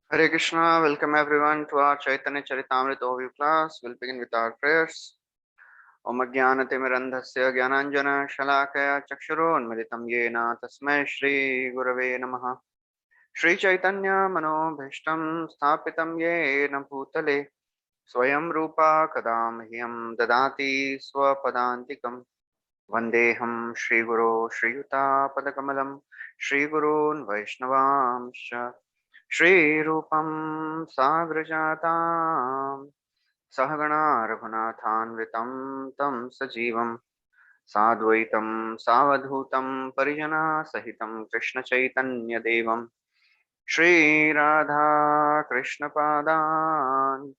Hare Krishna, welcome everyone to our Caitanya Caritāmrta overview class. We'll begin with our prayers. Om Jnanatimirandhasya Jnananjana Shalakaya Chakshurunmilitam Yena Tasmai Shri Gurave Namaha. Shri Chaitanya Manobhishtam Sthapitam Yena Bhutale Swayam Rupa Kadam Dadati Swapadantikam Vandeham Shri Guru Shri Yuta Padakamalam Shri Gurun Vaishnavamsha Shri Rupam Sagrajatam Sahagana Raghunathanvitam Tam Sajivam Sadvaitam Savadhutam Parijana Sahitam Krishna Chaitanya Devam Shri Radha Krishna Padan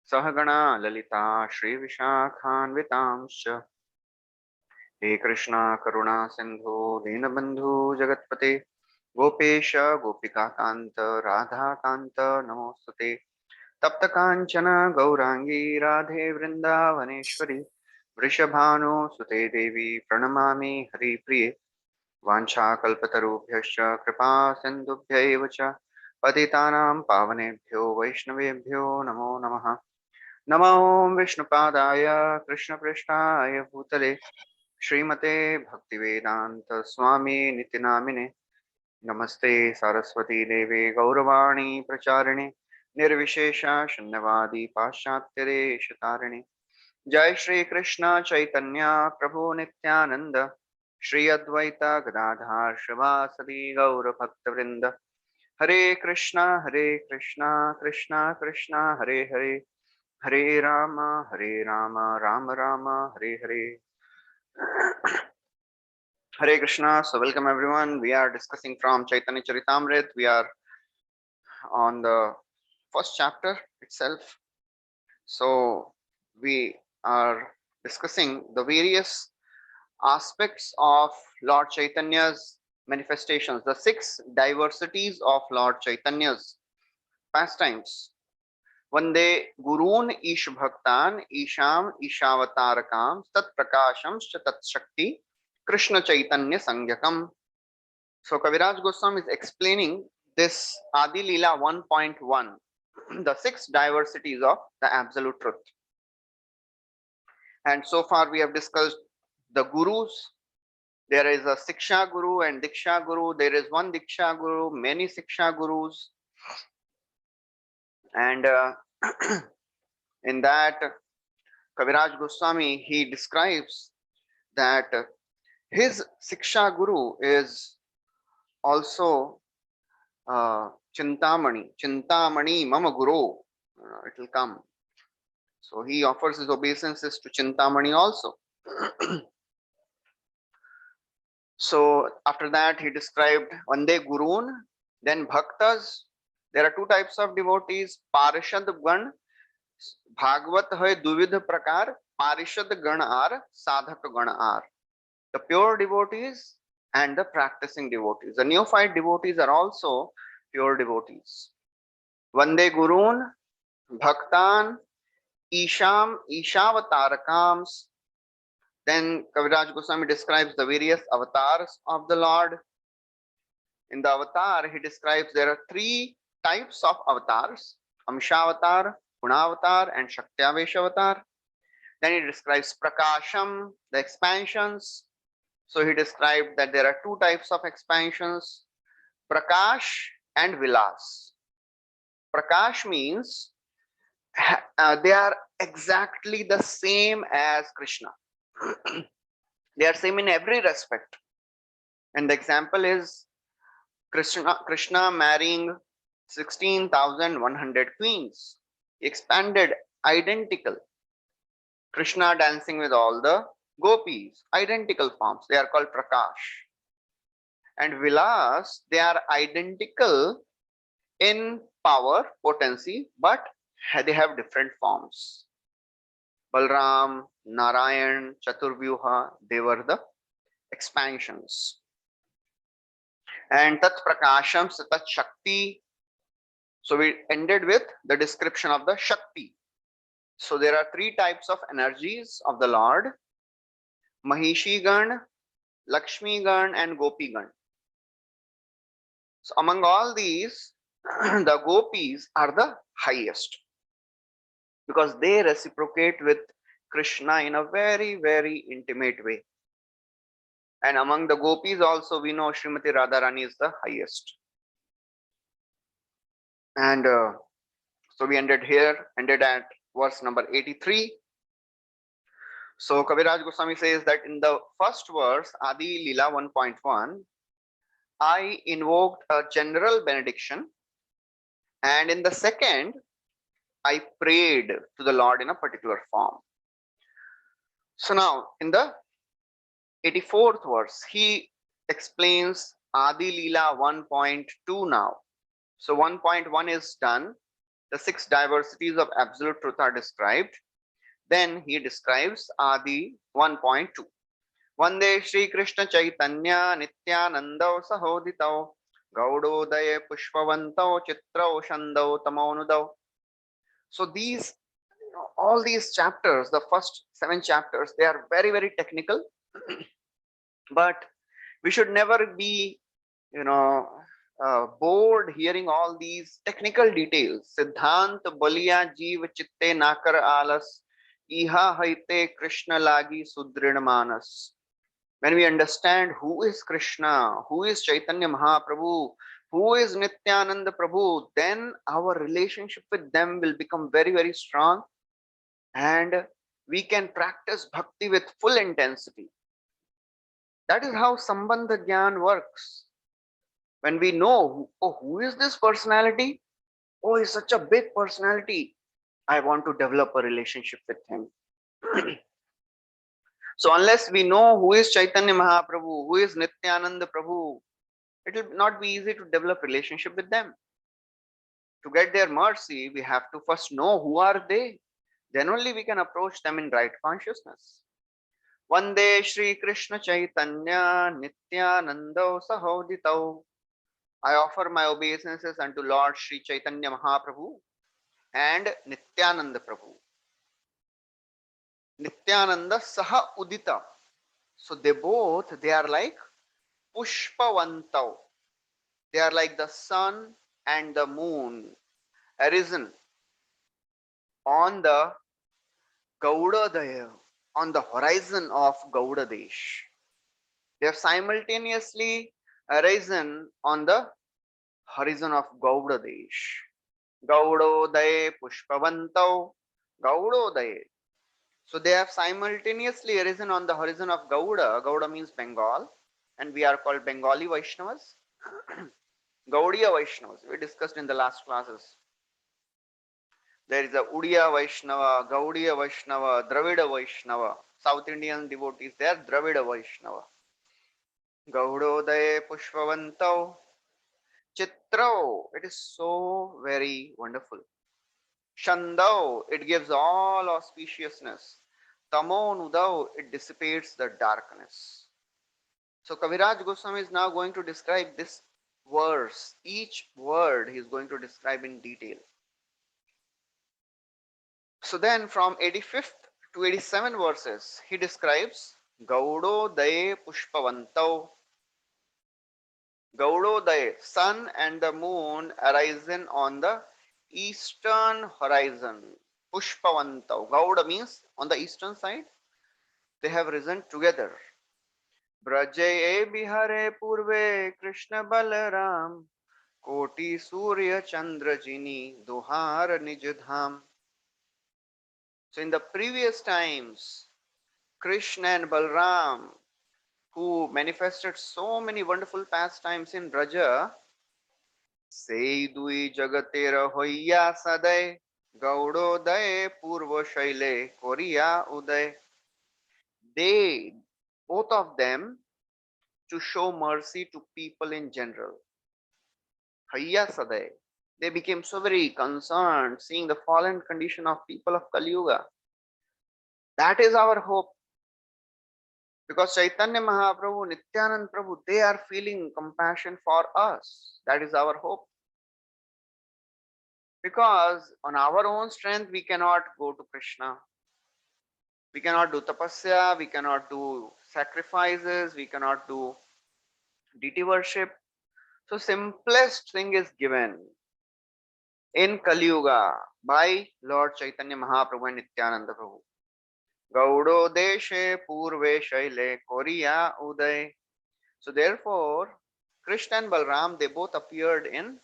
Sahagana Lalita Shri Vishakhanvitamscha He Krishna Karuna Sindhu Dinabandhu Jagatpate Gopesha Gopika Kanta Radha Kanta Namostute Tapta Kanchana Gaurangi Radhe Vrindavaneshwari Vrishabhanu Sute Devi Pranamami Hari Priye Vancha Kalpatarubhyascha Kripa Sindhubhyaiva cha Patitanam Pavanebhyo Vaishnavebhyo Namo Namaha Namo Vishnupadaya Krishna Prishtaya Bhutale Srimate Bhaktivedanta Swami Nitinamine Namaste Saraswati Devi Gauravani Pracharine Nirvishesha Shunyavadi Paschatya Shatarine Jai Shri Krishna Chaitanya Prabhu Nityananda Shri Advaita Gadadhar Shivasadi Gaura Bhaktavrinda Hare Krishna Krishna Krishna Hare Hare Hare Rama Rama Rama Hare Hare Hare Krishna. So welcome everyone. We are discussing from Caitanya Caritāmrta. We are on the first chapter itself. So we are discussing the various aspects of Lord Chaitanya's manifestations, the 6 diversities of Lord Chaitanya's pastimes. Vande Gurun Ish Bhaktan Isham Ishavatarkam Tat Prakasham Tat Shakti Krishna Chaitanya Sangyakam. So Kaviraj Goswami is explaining this Ādī-Līlā 1.1, the 6 diversities of the absolute truth. And so far we have discussed the gurus. There is a Siksha Guru and Diksha Guru. There is one Diksha Guru, many Siksha Gurus. And in that, Kaviraj Goswami, he describes that his Siksha Guru is also Chintamani Mama Guru. It will come. So he offers his obeisances to Chintamani also. So after that, he described Vande Gurun, then Bhaktas. There are 2 types of devotees, Parishad Gan, Bhagvat hai Duvidha Prakar, Parishad Gan are, Sadhak Gan are. The pure devotees and the practicing devotees. The neophyte devotees are also pure devotees. Vande Gurun, Bhaktan, Isham, Ishavatarkams. Then Kaviraj Goswami describes the various avatars of the Lord. In the avatar, he describes there are 3 types of avatars, Amshavatar, Gunavatar, and Shaktyavesh-avatar. Then he describes Prakasham, the expansions. So he described that there are 2 types of expansions, Prakash and Vilas. Prakash means they are exactly the same as Krishna. They are same in every respect. And the example is Krishna marrying 16,100 queens. Expanded, identical. Krishna dancing with all the gopis, identical forms. They are called Prakash. And Vilas, they are identical in power, potency, but they have different forms. Balram, Narayan, Chaturvyuha, they were the expansions. And Tat Prakasham, Tat Shakti. So we ended with the description of the Shakti. So there are 3 types of energies of the Lord, Mahishi Gan, Lakshmi Gan, and Gopi Gan. So among all these, the gopis are the highest because they reciprocate with Krishna in a very, very intimate way. And among the gopis also we know Srimati Radharani is the highest. And so we ended at verse number 83. So Kaviraj Goswami says that in the first verse, Ādī-Līlā 1.1, I invoked a general benediction, and in the second, I prayed to the Lord in a particular form. So now, in the 84th verse, he explains Ādī-Līlā 1.2 now. So 1.1 is done. The 6 diversities of absolute truth are described. Then he describes Adi 1.2. Vande Shri Krishna Caitanya Nityanandau Sahoditau Gaudodaye Pushpavantau Chitrau Shandau Tamonudau. So these, all these chapters, the first 7 chapters, they are very, very technical. But we should never be, bored hearing all these technical details. Siddhant Baliya Jeev Chitte Nakar Alas Iha Haite Krishna Lagi Sudrin Manas. When we understand who is Krishna, who is Chaitanya Mahaprabhu, who is Nityananda Prabhu, then our relationship with them will become very, very strong, and we can practice bhakti with full intensity. That is how Sambandha Gyan works. When we know, oh, who is this personality? Oh, he's such a big personality. I want to develop a relationship with him. So unless we know who is Chaitanya Mahaprabhu, who is Nityananda Prabhu, it will not be easy to develop relationship with them. To get their mercy, we have to first know who are they. Then only we can approach them in right consciousness. Vande Shri Krishna Chaitanya Nityananda Sahoditau. I offer my obeisances unto Lord Shri Chaitanya Mahaprabhu and Nityananda Prabhu. Nityananda Saha Udita. So they are like Pushpavantau. They are like the sun and the moon arisen on the Gaudadaya, on the horizon of Gaudadesh. They have simultaneously arisen on the horizon of Gaudadesh. Gaudodaye Pushpavantau Gaudodaye. So they have simultaneously arisen on the horizon of Gauda. Gauda means Bengal, and we are called Bengali Vaishnavas. Gaudiya Vaishnavas, we discussed in the last classes. There is a Udiya Vaishnava, Gaudiya Vaishnava, Dravida Vaishnava. South Indian devotees, they are Dravida Vaishnava. Gaudodaye Pushpavantau Chitrao, it is so very wonderful. Shandau, it gives all auspiciousness. Tamonudau, it dissipates the darkness. So Kaviraj Goswami is now going to describe this verse. Each word he is going to describe in detail. So then from 85th to 87 verses, he describes Gaudodaye Pushpavantau. Gaudodaye, sun and the moon arisen on the eastern horizon. Pushpavantau. Gauda means on the eastern side. They have risen together. Brajaye Bihare Purve Krishna Balaram Koti Surya Chandra Jini Duhar Nijadham. So in the previous times, Krishna and Balram, who manifested so many wonderful pastimes in Braja, Sei Dui Jagatera Hoya Sadai Gaudodaye Purva Shaile Koriya Uday. They, both of them, to show mercy to people in general. Hayya Sadai. They became so very concerned seeing the fallen condition of people of Kali Yuga. That is our hope. Because Chaitanya Mahaprabhu, Nityananda Prabhu, they are feeling compassion for us. That is our hope. Because on our own strength, we cannot go to Krishna. We cannot do tapasya, we cannot do sacrifices, we cannot do deity worship. So simplest thing is given. in Kali Yuga by Lord Chaitanya Mahaprabhu and Nityananda Prabhu. Gaudo deshe purve shaile Korea uday. So therefore, Krishna and Balram, they both appeared in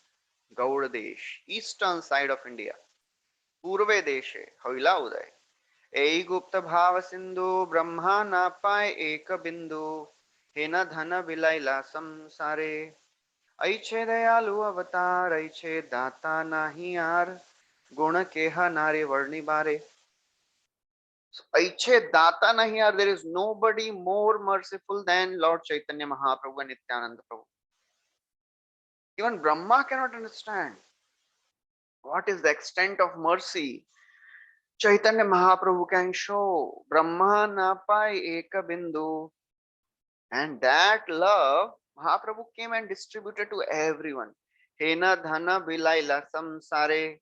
Gauda Desh, eastern side of India. Purve deshe, Haila uday. Ei gupta bhava sindhu brahma na pai eka bindu hena dhana vilaila samsare. ऐछे दयालु अवतार ऐछे दाता नाही यार गुण केहा नारे वर्णि बारे. So, ऐछे दाता nahi yaar, there is nobody more merciful than Lord Chaitanya Mahaprabhu and Nityananda Prabhu. Even Brahma cannot understand what is the extent of mercy Chaitanya Mahaprabhu can show. Brahma na pai eka bindu. And that love Mahaprabhu came and distributed to everyone. Hena dhana bilaila samsare.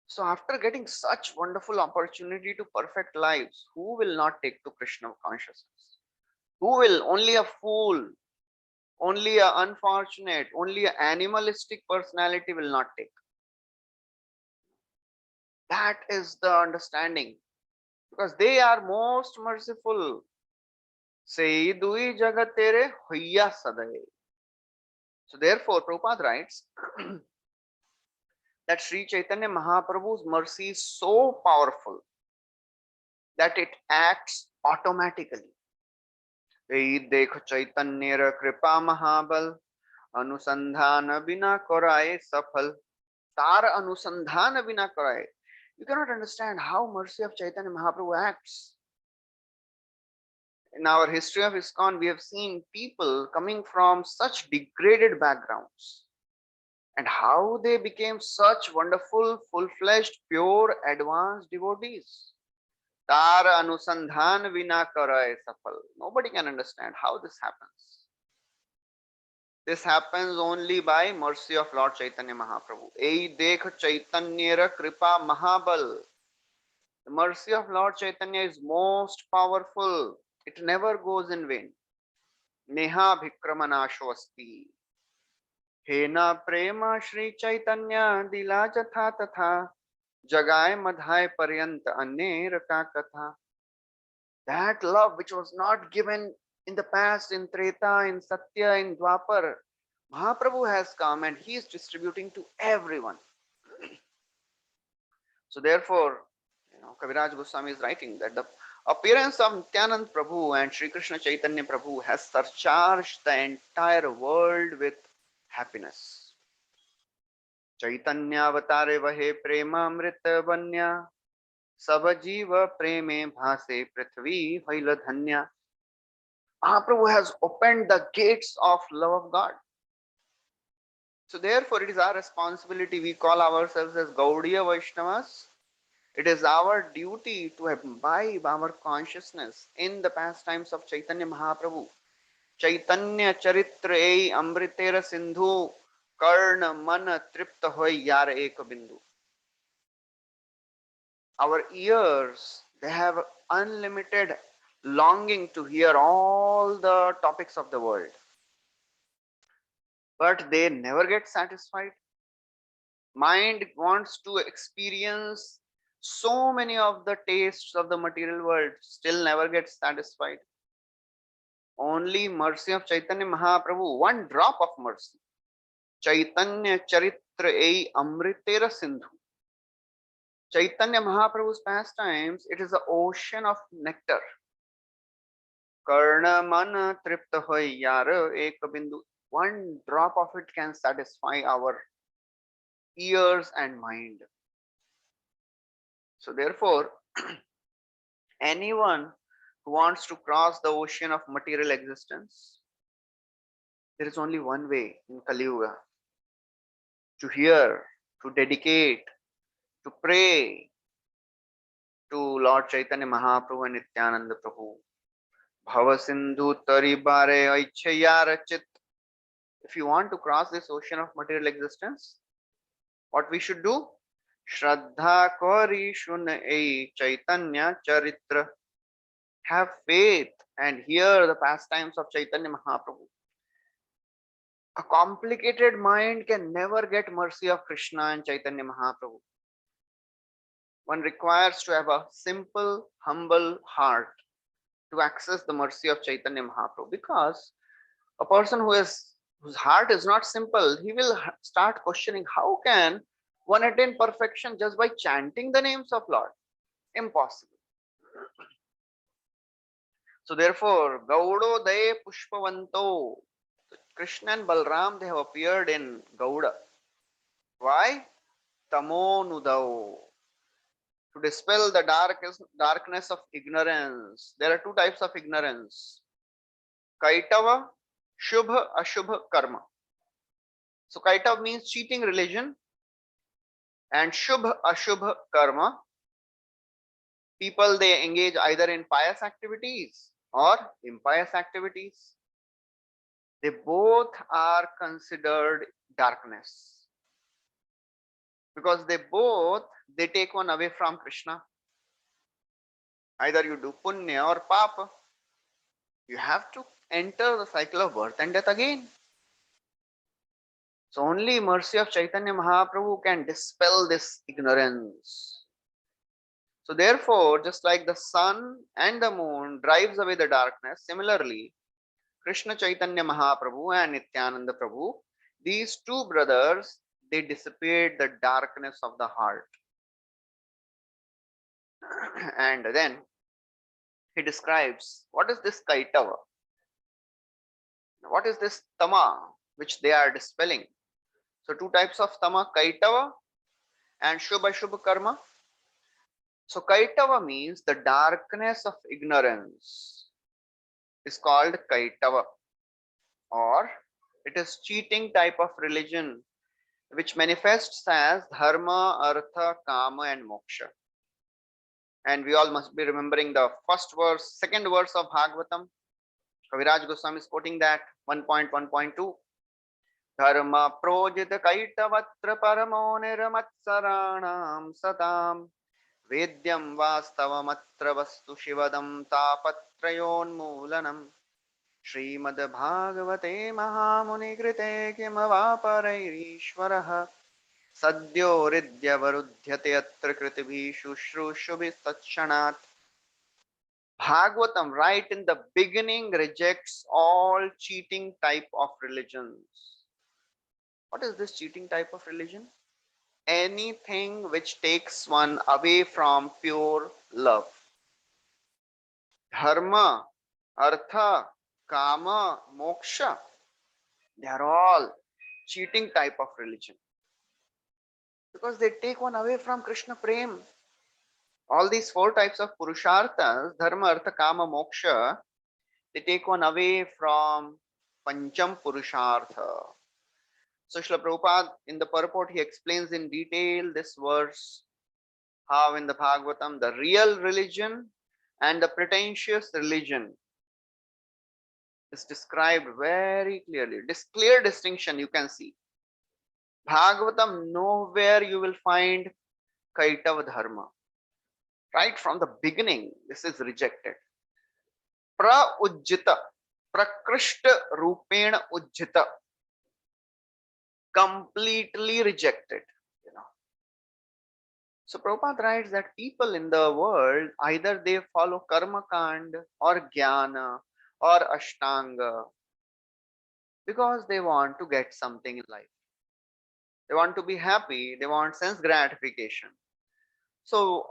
So after getting such wonderful opportunity to perfect lives, who will not take to Krishna consciousness? Who will? Only a fool, only a unfortunate, only an animalistic personality will not take. That is the understanding, because they are most merciful. Sei dui jagat tere hoya sadai. So therefore, Prabhupada writes that Sri Chaitanya Mahaprabhu's mercy is so powerful that it acts automatically. देखो चैतन्य कृपा महाबल अनुसंधान बिना कराए सफल. तार अनुसंधान बिना कराए. You cannot understand how mercy of Chaitanya Mahaprabhu acts. In our history of ISKCON, we have seen people coming from such degraded backgrounds and how they became such wonderful, full-fledged, pure, advanced devotees. Tar anusandhan vina karaye safal. Nobody can understand how this happens. This happens only by mercy of Lord Chaitanya Mahaprabhu. Ei dekh Chaitanyera kripa mahabal. The mercy of Lord Chaitanya is most powerful. It never goes in vain. Neha bhikramanasho asti. Hena prema Shri Chaitanya dila jatha tatha. Jagay madhai paryant aner ka katha. That love which was not given in the past, in Treta, in Satya, in Dwapar, Mahaprabhu has come and he is distributing to everyone. So therefore, Kaviraj Goswami is writing that the appearance of Nityanand Prabhu and Sri Krishna Chaitanya Prabhu has surcharged the entire world with happiness. Chaitanya avatare vahe prema amrita vanya. Sab jiva preme bhase prithvi haila dhanya. Mahaprabhu has opened the gates of love of God. So therefore, it is our responsibility. We call ourselves as Gaudiya Vaishnavas. It is our duty to imbibe our consciousness in the pastimes of Chaitanya Mahaprabhu. Chaitanya Charitra ei amritera sindhu karna mana tripta hoy yar ek bindu. Our ears, they have unlimited longing to hear all the topics of the world, but they never get satisfied. Mind wants to experience so many of the tastes of the material world, still never gets satisfied. Only mercy of Chaitanya Mahaprabhu, one drop of mercy. Chaitanya Charitra ei amritera sindhu. Chaitanya Mahaprabhu's pastimes, it is an ocean of nectar. Karna mana tripta hoy yara ek bindu. One drop of it can satisfy our ears and mind. So therefore, anyone who wants to cross the ocean of material existence, there is only one way in Kali Yuga: to hear, to dedicate, to pray to Lord Chaitanya Mahaprabhu and Nityananda Prabhu. Bhava Sindhu Tari Bare Aichaya Rachit. If you want to cross this ocean of material existence, what we should do? Shraddha Kori Shun Ei Chaitanya Charitra. Have faith and hear the pastimes of Chaitanya Mahaprabhu. A complicated mind can never get mercy of Krishna and Chaitanya Mahaprabhu. One requires to have a simple, humble heart to access the mercy of Chaitanya Mahaprabhu, because a person whose heart is not simple, he will start questioning how can one attain perfection just by chanting the names of Lord. Impossible. So therefore, Gaudo De Pushpavanto, Krishna and Balram, they have appeared in Gauda. Why? Tamo Nudao. To dispel the darkness of ignorance. There are two types of ignorance. Kaitava, Shubha, Ashubha Karma. So Kaitava means cheating religion, and Shubha, Ashubha Karma. People, they engage either in pious activities or impious activities. They both are considered darkness, because they take one away from Krishna. Either you do punya or papa, you have to enter the cycle of birth and death again. So only mercy of Chaitanya Mahaprabhu can dispel this ignorance. So therefore, just like the sun and the moon drives away the darkness, similarly, Krishna Chaitanya Mahaprabhu and Nityananda Prabhu, these two brothers, they dissipate the darkness of the heart. And then he describes what is this Kaitava, what is this Tama which they are dispelling. So two types of Tama, Kaitava and Shubha Shubha Karma. So Kaitava means the darkness of ignorance is called Kaitava, or it is cheating type of religion which manifests as Dharma, Artha, Kama and Moksha. And we all must be remembering the second verse of Bhagavatam. Kaviraj Goswami is quoting that 1.1.2. Dharma projita kaitavatra paramo nirmatsaranam satam vedyam vastavamatra vastu shivadam tapatrayonmulanam Srimad Bhagavate Mahamuni Krite Kimavaparayishvaraha Sadyo Ridyavarudyate Atra Kritibhi Shushrushubi Tatshanat. Bhagavatam, right in the beginning, rejects all cheating type of religions. What is this cheating type of religion? Anything which takes one away from pure love. Dharma, Artha, Kama, Moksha, they are all cheating type of religion, because they take one away from Krishna Prem. All these four types of Purusharthas, Dharma, Artha, Kama, Moksha, they take one away from Pancham Purushartha. So Srila Prabhupada, in the purport, he explains in detail this verse, how in the Bhagavatam the real religion and the pretentious religion is described very clearly. This clear distinction you can see. Bhagavatam, nowhere you will find Kaitava Dharma. Right from the beginning, this is rejected. Pra-ujjita, prakrishta rupena ujjita, completely rejected. So Prabhupada writes that people in the world, either they follow karma kand or jnana or ashtanga because they want to get something in life. They want to be happy, they want sense gratification. So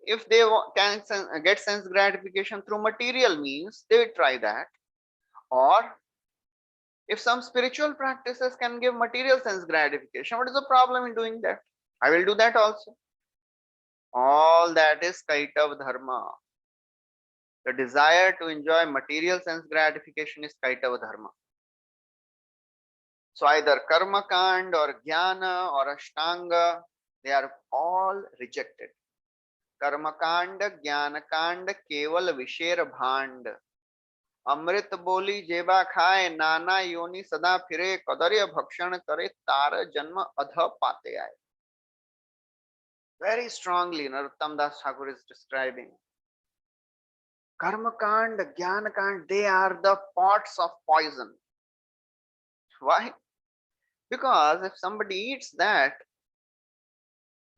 if they can get sense gratification through material means, they will try that. Or if some spiritual practices can give material sense gratification, what is the problem in doing that? I will do that also. All that is Kaitava Dharma. The desire to enjoy material sense gratification is Kaitava Dharma. So either karma kand or jnana or ashtanga, they are all rejected. Karma kanda, jnana kanda, keval visher bhand. Amrit boli jeba khaye, nana yoni sada phire, kadarya bhakshan kare, tara janma adha pate aaye. Very strongly, Narottam Das Thakur is describing. Karma kand, jnana kand, they are the pots of poison. Why? Because if somebody eats that,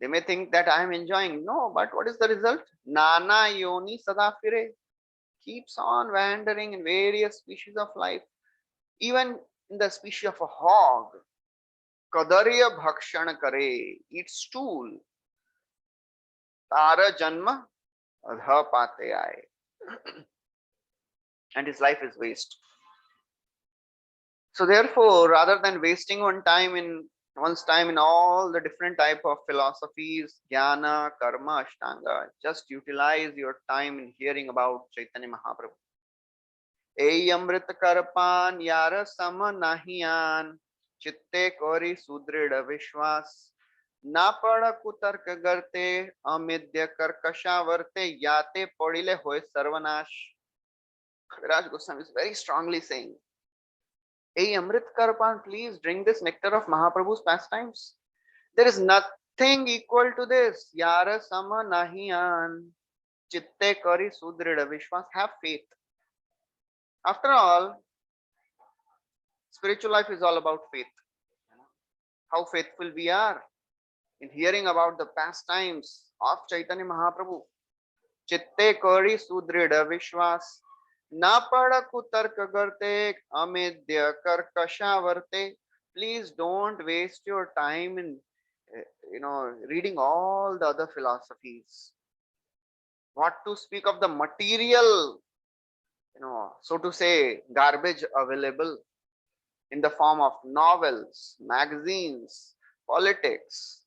they may think that I am enjoying. No, but what is the result? Nana yoni sada fire. Keeps on wandering in various species of life. Even in the species of a hog, kadarya bhakshan kare, eats stool. Tara janma adha pate aaye. And his life is waste. So therefore, rather than wasting one's time in all the different type of philosophies, jnana, karma, ashtanga, just utilize your time in hearing about Chaitanya Mahaprabhu. Ei amrit karpan yara sam nahiyan chitte kori sudrida vishwas na pada kutark garte amidya karkasha varte yate podile hoy sarvanash. Raj Goswami is very strongly saying, Hey Amrit Karpan, please drink this nectar of Mahaprabhu's pastimes. There is nothing equal to this. Yara sama nahiyan. Chitte kari sudrida vishwas. Have faith. After all, spiritual life is all about faith. How faithful we are in hearing about the pastimes of Chaitanya Mahaprabhu. Chitte kari sudrida vishwas. Na pada kutark garte amidya karkasha varte. Please don't waste your time in reading all the other philosophies. What to speak of the material, so to say, garbage available in the form of novels, magazines, politics,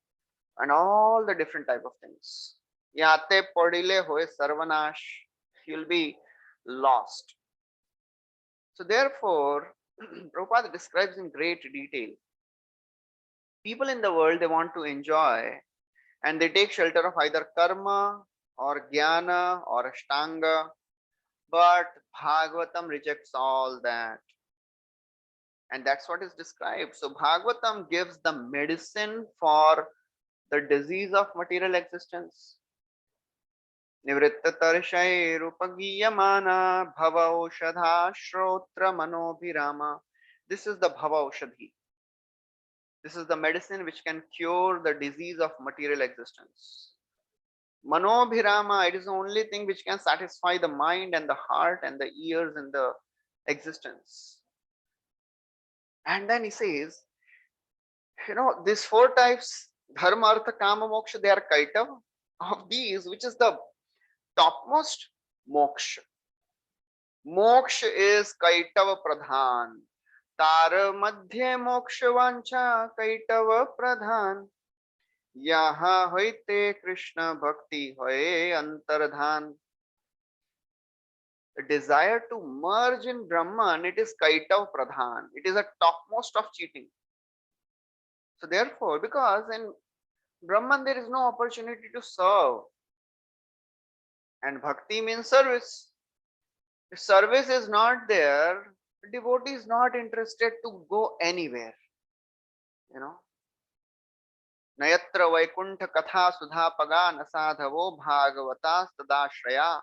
and all the different type of things. Yate padile hoye sarvanash. You'll be lost. So therefore, Prabhupada describes in great detail. People in the world, they want to enjoy and they take shelter of either karma or jnana or ashtanga, but Bhagavatam rejects all that. And that's what is described. So Bhagavatam gives the medicine for the disease of material existence. Nivritta tarshay rupagiyamana bhava oshadha shrotra manobhirama. This is the bhava oshadhi. This is the medicine which can cure the disease of material existence. Manobhirama, it is the only thing which can satisfy the mind and the heart and the ears and the existence. And then he says, these four types, dharma, artha, kama, moksha, they are kaitav. Of these, which is the topmost? Moksha. Moksha is kaitava pradhan. Tara madhya moksha vancha kaitava pradhan. Yaha hoite Krishna bhakti hoye antardhan. The desire to merge in Brahman, it is kaitav pradhan. It is a topmost of cheating. So therefore, because in Brahman there is no opportunity to serve. And bhakti means service. If service is not there, the devotee is not interested to go anywhere. Nayatra Vaikuntha Katha Sudha Paga Nasadhavo Bhagavata Stadashraya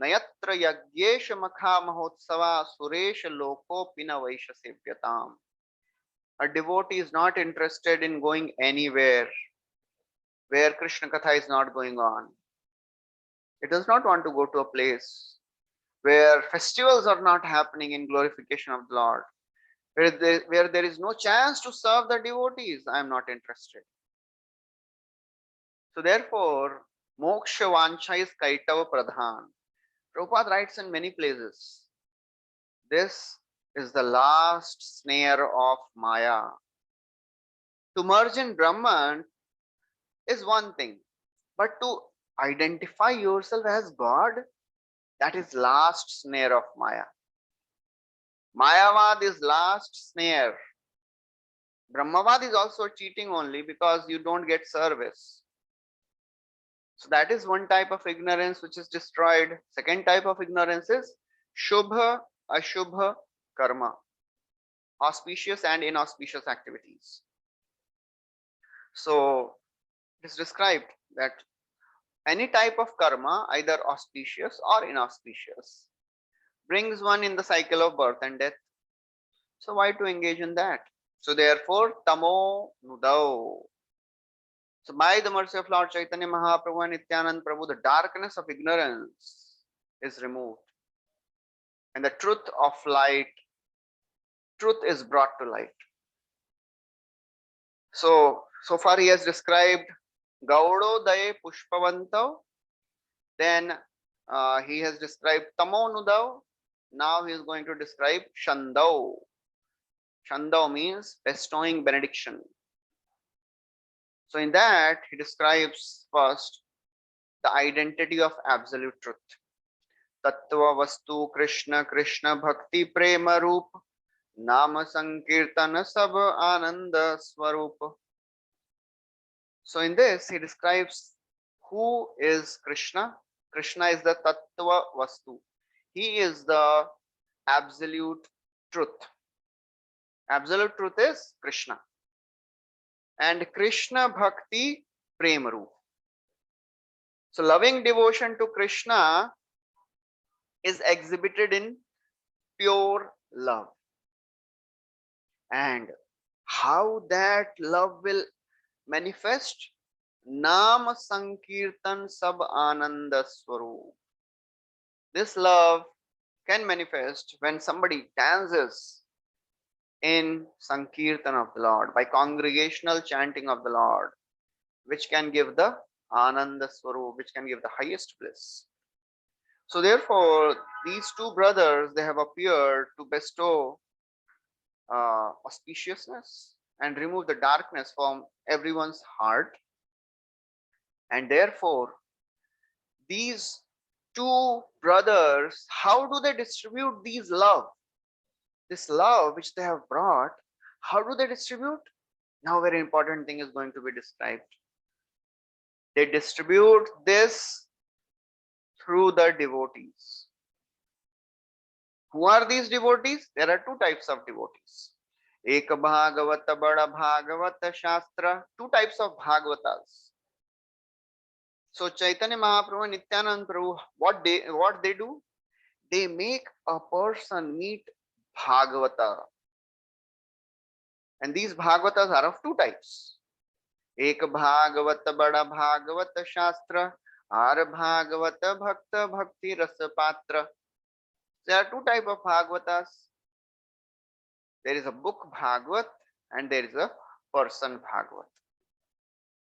Nayatra Yagyesha Makha Mahotsava Suresha Loko Pina Vaisha Sevyatam. A devotee is not interested in going anywhere where Krishna Katha is not going on. It does not want to go to a place where festivals are not happening in glorification of the Lord, where there is no chance to serve the devotees. I am not interested. So therefore, moksha vancha is kaitava pradhan. Prabhupada writes in many places, this is the last snare of Maya. To merge in Brahman is one thing, but to identify yourself as God, that is last snare of Maya. Mayavad is last snare. Brahmavad is also cheating only because you don't get service. So that is one type of ignorance which is destroyed. Second type of ignorance is Shubha, Ashubha, Karma. Auspicious and inauspicious activities. So it is described that any type of karma, either auspicious or inauspicious, brings one in the cycle of birth and death. So why to engage in that? So therefore, tamo nudau. So by the mercy of Lord Chaitanya Mahaprabhu and Nityanand Prabhu, the darkness of ignorance is removed. And the truth of light, truth is brought to light. So far he has described Gaudodaye Pushpavantav. Then he has described Tamo Nudau. Now he is going to describe Shandau. Shandau means bestowing benediction. So in that he describes first the identity of absolute truth. Tattva Vastu Krishna Krishna Bhakti Prema Roop Nama Sankirtana Sab Ananda Swarup. So in this he describes who is Krishna. Krishna is the Tattva Vastu. He is the absolute truth. Absolute truth is Krishna. And Krishna Bhakti Prema Roop. So loving devotion to Krishna is exhibited in pure love. And how that love will manifest? Nam Sankirtan Sab Ananda Swarup. This love can manifest when somebody dances in Sankirtan of the Lord, by congregational chanting of the Lord, which can give the Ananda Swarup, which can give the highest bliss. So therefore, these two brothers, they have appeared to bestow auspiciousness and remove the darkness from everyone's heart. And therefore, these two brothers, how do they distribute these love? This love which they have brought, how do they distribute? Now very important thing is going to be described. They distribute this through the devotees. Who are these devotees? There are two types of devotees. Ek Bhagavata Bada Bhagavata Shastra. Two types of Bhagavatas. So Chaitanya Mahaprabhu and Nityanand Prabhu, what they do? They make a person meet Bhagavata. And these Bhagavatas are of two types. Ek Bhagavata Bada Bhagavata Shastra, Ar Bhagavata Bhakta Bhakti Rasa Patra. There are two types of Bhagavatas. There is a book Bhagavat and there is a person Bhagavat.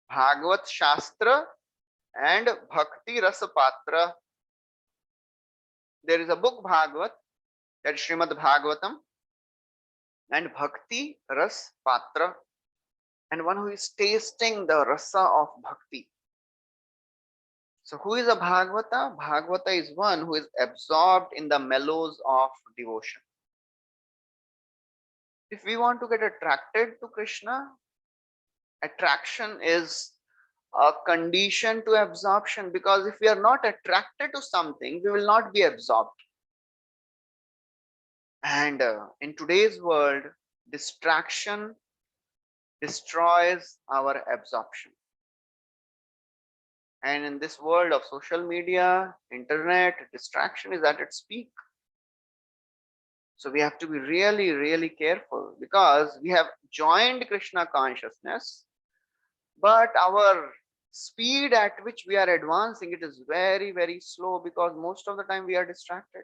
Bhagavat Shastra and Bhakti Rasa Patra. There is a book Bhagavat, that is Srimad Bhagavatam, and Bhakti Ras Patra, and one who is tasting the rasa of bhakti. So who is a Bhagavata? Bhagavata is one who is absorbed in the mellows of devotion. If we want to get attracted to Krishna, attraction is a condition to absorption, because if we are not attracted to something, we will not be absorbed. And in today's world, distraction destroys our absorption. And in this world of social media, internet, distraction is at its peak. So we have to be really, really careful, because we have joined Krishna consciousness, but our speed at which we are advancing, it is very, very slow, because most of the time we are distracted.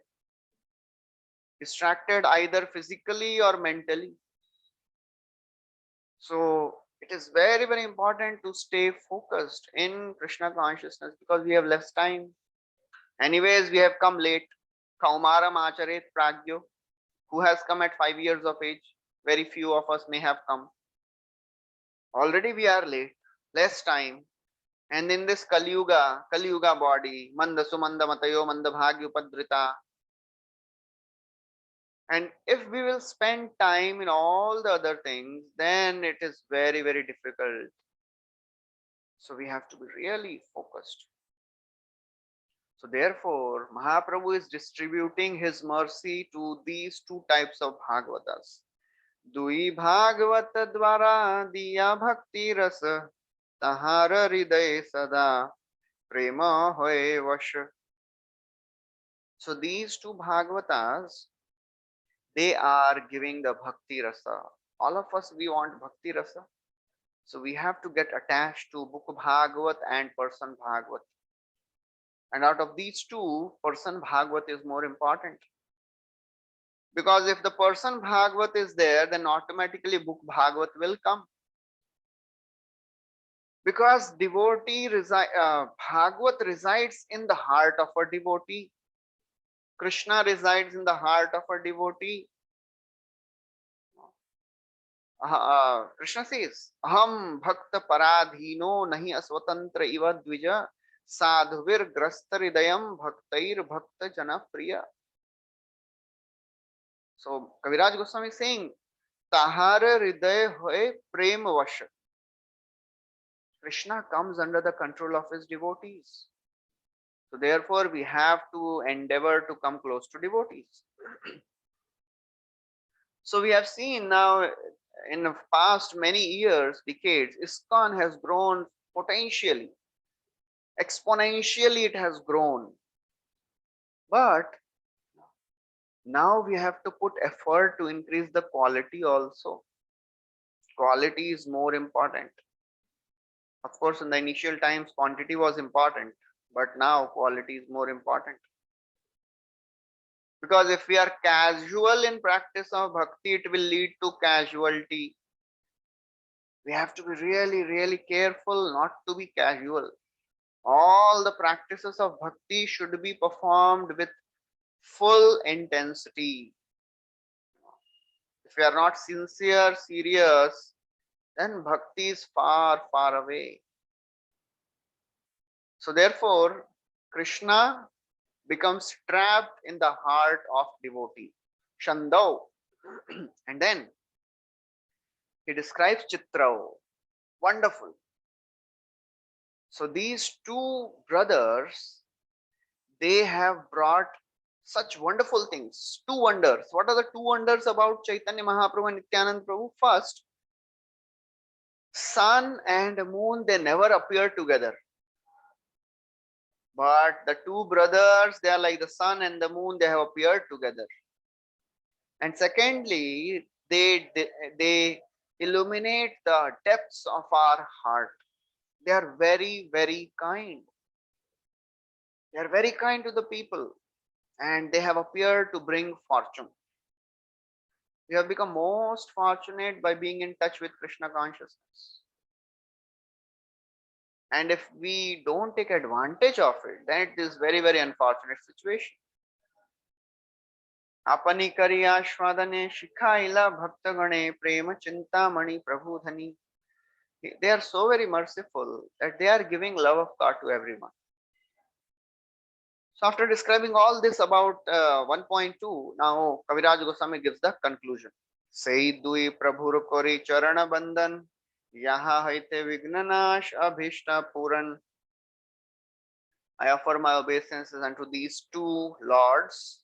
Distracted either physically or mentally. So it is very, very important to stay focused in Krishna consciousness, because we have less time. Anyways, we have come late. Kaumaram Acharet Pragyo. Who has come at 5 years of age? Very few of us may have come. Already we are late. Less time. And in this Kali Yuga body, Manda Sumanda Matayo Manda Bhagyu Padrita. And if we will spend time in all the other things, then it is very, very difficult. So we have to be really focused. So therefore, Mahaprabhu is distributing his mercy to these two types of Bhagavatas. Dui Bhagavata Dwara Diya Bhakti Rasa Tahara Hriday Sada Prema Hoye Vasha. So these two Bhagavatas, they are giving the Bhakti Rasa All of us, we want bhakti rasa. So we have to get attached to book Bhagavat and person Bhagavat. And out of these two, person Bhagavat is more important. Because if the person Bhagavat is there, then automatically book Bhagavat will come. Because Bhagavat resides in the heart of a devotee. Krishna resides in the heart of a devotee. Krishna says, Aham bhakta paradhino nahi aswatantra iva dvija sadhuvir grastharidayam bhaktair bhakta jana priya. So Kaviraj Goswami is saying, Tahara hriday hoye prem vasha. Krishna comes under the control of his devotees. So therefore we have to endeavor to come close to devotees. So we have seen now in the past many years, decades, ISKCON has grown potentially. Exponentially it has grown. But now we have to put effort to increase the quality also. Quality is more important. Of course, in the initial times, quantity was important, but now quality is more important. Because if we are casual in practice of bhakti, it will lead to casualty. We have to be really, really careful not to be casual. All the practices of bhakti should be performed with full intensity. If we are not sincere, serious, then bhakti is far, far away. So therefore, Krishna becomes trapped in the heart of devotee, Shandau. And then he describes Chitrao. Wonderful. So these two brothers, they have brought such wonderful things. Two wonders. What are the two wonders about Chaitanya Mahaprabhu and Nityananda Prabhu? First, sun and moon, they never appear together. But the two brothers, they are like the sun and the moon, they have appeared together. And secondly, they illuminate the depths of our heart. They are very, very kind. They are very kind to the people, and they have appeared to bring fortune. We have become most fortunate by being in touch with Krishna consciousness. And if we don't take advantage of it, then it is very, very unfortunate situation. Apani kari ashwadane shikhaila bhaktagane prema chintamani prabhudhani. They are so very merciful that they are giving love of God to everyone. So after describing all this about 1.2, now Kaviraj Goswami gives the conclusion. Sei dui prabhur kori charana bandhan yaha haite vignanash abhishta puran. I offer my obeisances unto these two lords.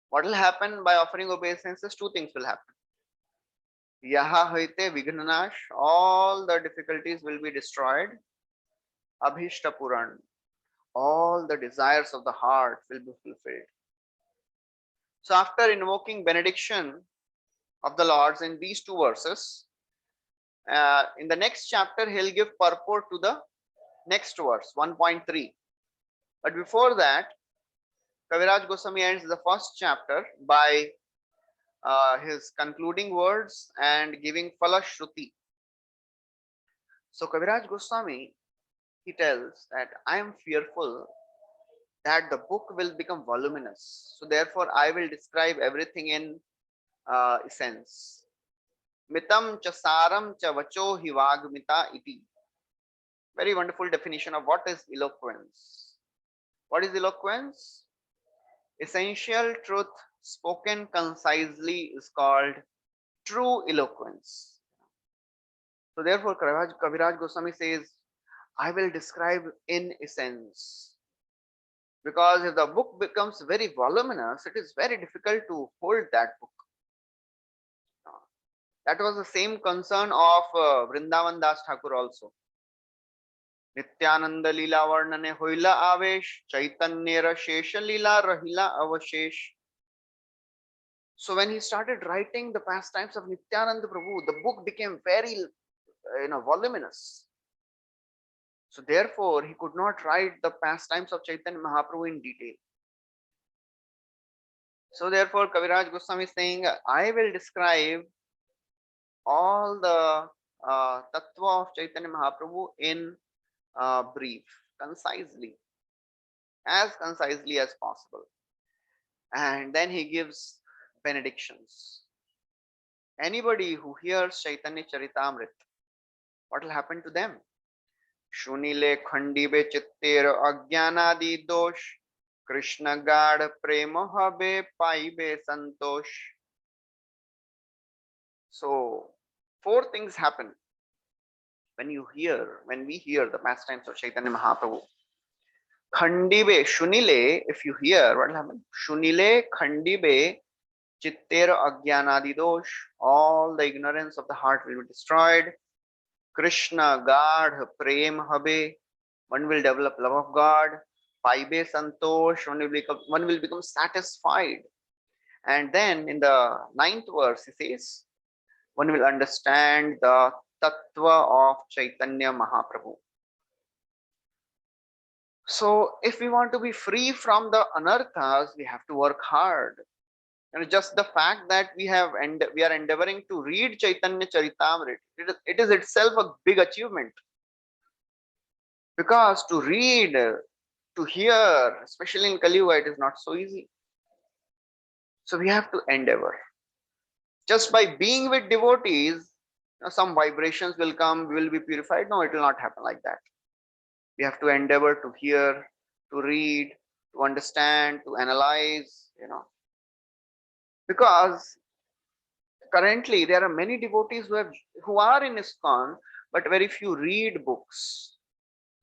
What will happen by offering obeisances? Two things will happen. Yaha haite vignanash, all the difficulties will be destroyed. Abhishta puran, all the desires of the heart will be fulfilled. So after invoking benediction of the Lords in these two verses, in the next chapter he'll give purport to the next verse, 1.3. But before that, Kaviraj Goswami ends the first chapter by his concluding words and giving Falashruti. So Kaviraj Goswami, he tells that I am fearful that the book will become voluminous. So therefore I will describe everything in essence. Mitam cha saram cha vacho hivagmita iti. Very wonderful definition of what is eloquence. What is eloquence? Essential truth spoken concisely is called true eloquence. So therefore Kaviraj Goswami says, I will describe in essence. Because if the book becomes very voluminous, it is very difficult to hold that book. That was the same concern of Vrindavan Das Thakur also. Nityananda Lila Varnane Hoila Avesh, Chaitanyera Shesha Lila Rahila Avashesh. So when he started writing the pastimes of Nityananda Prabhu, the book became very, voluminous. So therefore, he could not write the pastimes of Chaitanya Mahaprabhu in detail. So therefore, Kaviraj Goswami is saying, I will describe all the tattva of Chaitanya Mahaprabhu in brief, as concisely as possible. And then he gives benedictions. Anybody who hears Chaitanya Charitamrita, what will happen to them? Shunile khandibe chittere ajnanadi dosh, Krishna gad prema habe paibe santosh. So, four things happen when we hear the pastimes of Chaitanya Mahaprabhu. Khandibe, Shunile, if you hear, what will happen? Shunile khandibe chittera ajnanadi dosh, all the ignorance of the heart will be destroyed. Krishna Gadh Prem Habe, one will develop love of God. Paibe Santosh, one will become satisfied. And then in the 9th verse, he says, one will understand the tattva of Chaitanya Mahaprabhu. So if we want to be free from the anarthas, we have to work hard. And just the fact that we are endeavoring to read Chaitanya Charitamrita, it is itself a big achievement. Because to read, to hear, especially in Kali Yuga, it is not so easy. So we have to endeavor. Just by being with devotees, some vibrations will come, we will be purified. No, it will not happen like that. We have to endeavor to hear, to read, to understand, to analyze, Because currently there are many devotees who are in ISKCON, but very few read books.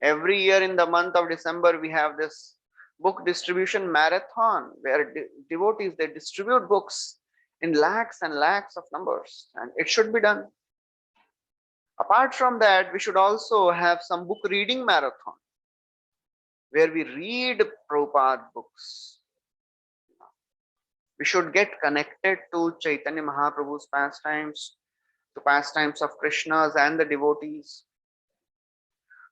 Every year in the month of December, we have this book distribution marathon where devotees, they distribute books in lakhs and lakhs of numbers, and it should be done. Apart from that, we should also have some book reading marathon where we read Prabhupada books. We should get connected to Chaitanya Mahaprabhu's pastimes, to pastimes of Krishna's and the devotees.